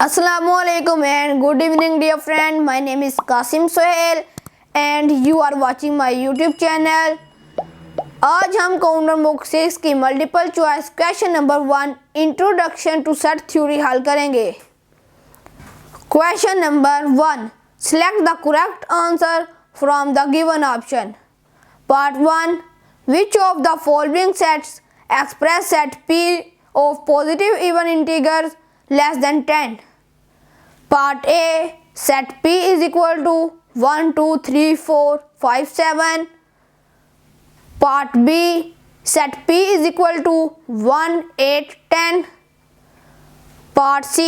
Assalamualaikum and good evening dear friend. My name is Qasim Sohail and you are watching my YouTube channel. आज हम counter book 6 की multiple choice question number 1 introduction to set theory हल करेंगे। Question number 1, select the correct answer from the given option. Part 1, which of the following sets express set P of positive even integers less than 10. Part A, set P is equal to 1, 2, 3, 4, 5, 7. Part B, set P is equal to 1, 8, 10. Part C,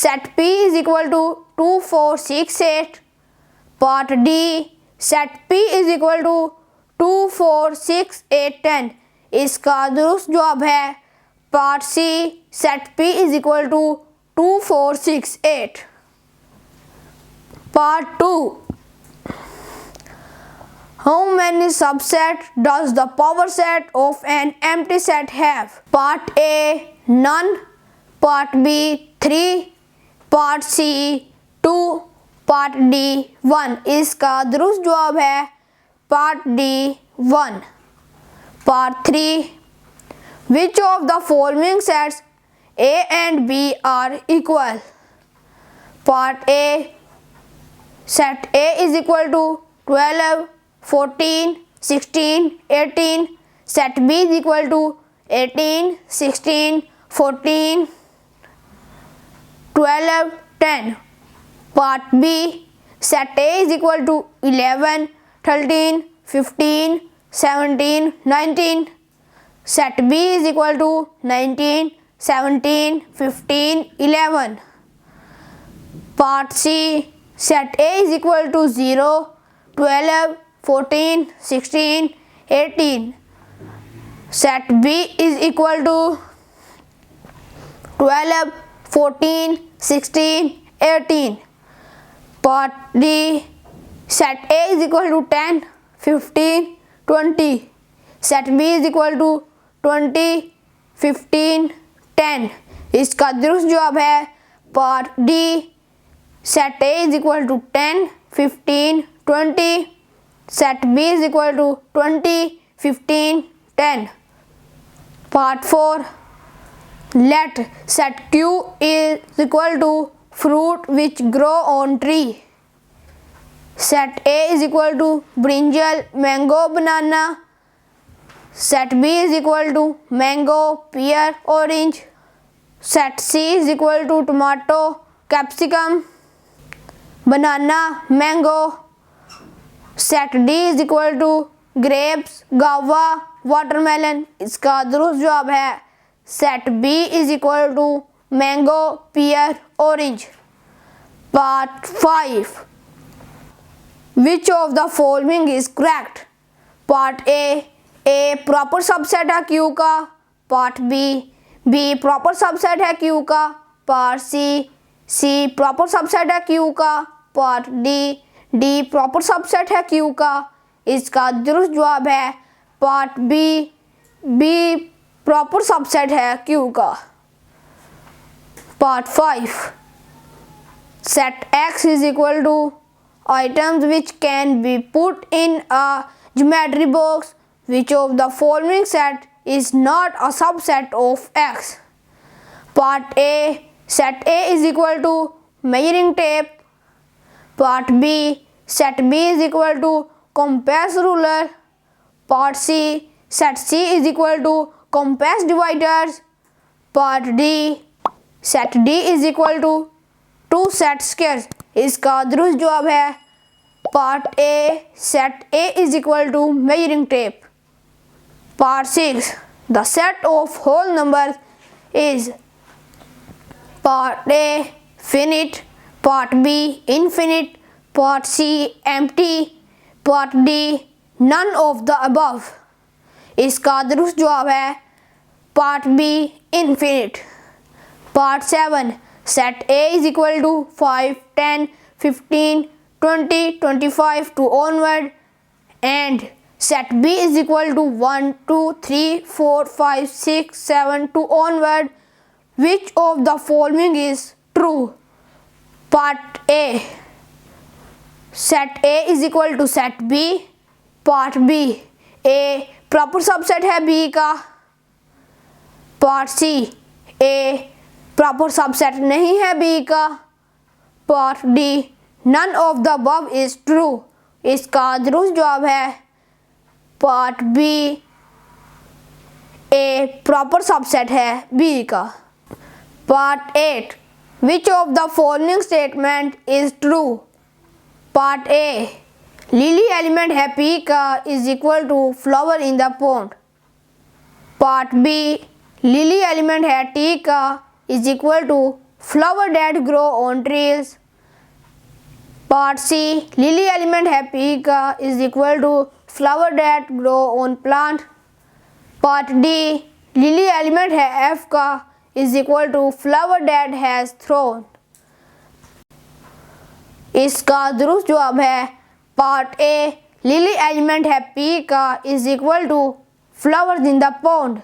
set P is equal to 2, 4, 6, 8. Part D, set P is equal to 2, 4, 6, 8, 10. इसका दुरुस्त जवाब है part C, set P is equal to 2, 4, 6, 8. Part 2, how many subsets does the power set of an empty set have? Part A, none. Part B, 3. Part C, 2. Part D, 1. इसका दुरुस्त जवाब है part D, 1. Part 3, which of the following sets A and B are equal? Part A, set A is equal to 12, 14, 16, 18. Set B is equal to 18, 16, 14, 12, 10. Part B, set A is equal to 11, 13, 15, 17, 19. Set B is equal to 19, 17, 15, 11. Part C, set A is equal to 0, 12, 14, 16, 18. Set B is equal to 12, 14, 16, 18. Part D, set A is equal to 10, 15, 20. Set B is equal to 20, 15, 10. इसका दुरुस्त जवाब है part D, set A is equal to 10, 15, 20. Set B is equal to 20, 15, 10. Part 4, let set Q is equal to fruit which grow on tree. Set A is equal to brinjal, mango, banana. Set B is equal to mango, pear, orange. Set C is equal to tomato, capsicum, banana, mango. Set D is equal to grapes, guava, watermelon. इसका दुरुस्त जवाब है set B is equal to mango, pear, orange. Part 5, which of the following is correct? Part A proper subset है Q का. Part B proper subset है Q का. Part C proper subset है Q का. पार्ट D प्रॉपर सबसेट है Q का. इसका दुरुस्त जवाब है पार्ट B प्रॉपर सबसेट है Q का. Part 5, set X is equal to items which can be put in a geometry box. Which of the following set is not a subset of X? Part A, set A is equal to measuring tape. Part B, set B is equal to compass ruler. Part C, set C is equal to compass dividers. Part D, set D is equal to 2 set squares. इसका दुरुस्त जवाब है part A, set A is equal to measuring tape. Part 6, the set of whole numbers is Part A, finite. Part B, infinite. Part C, empty. Part D, none of the above. इसका दुरुस्त जवाब है part B, infinite. Part 7, set A is equal to 5, 10, 15, 20, 25 to onward, and set B is equal to 1, 2, 3, 4, 5, 6, 7 to onward. Which of the following is true? Part A, set A is equal to set B. Part B, A proper subset है B का। Part C, A proper subset नहीं है B का। Part D, none of the above is true. इसका दुरुस्त जवाब है part B, A proper subset है बी का। Part 8, which of the following statement is true. Part A, lily element है पी का is equal to flower in the pond. Part B, lily element है T का is equal to flower that grow on trees. Part C, lily element है P का is equal to flower that grow on plant. Part D, lily element है F का is equal to flower that has thrown. इसका दुरुस्त जवाब है part A, lily element है P का is equal to flowers in the pond.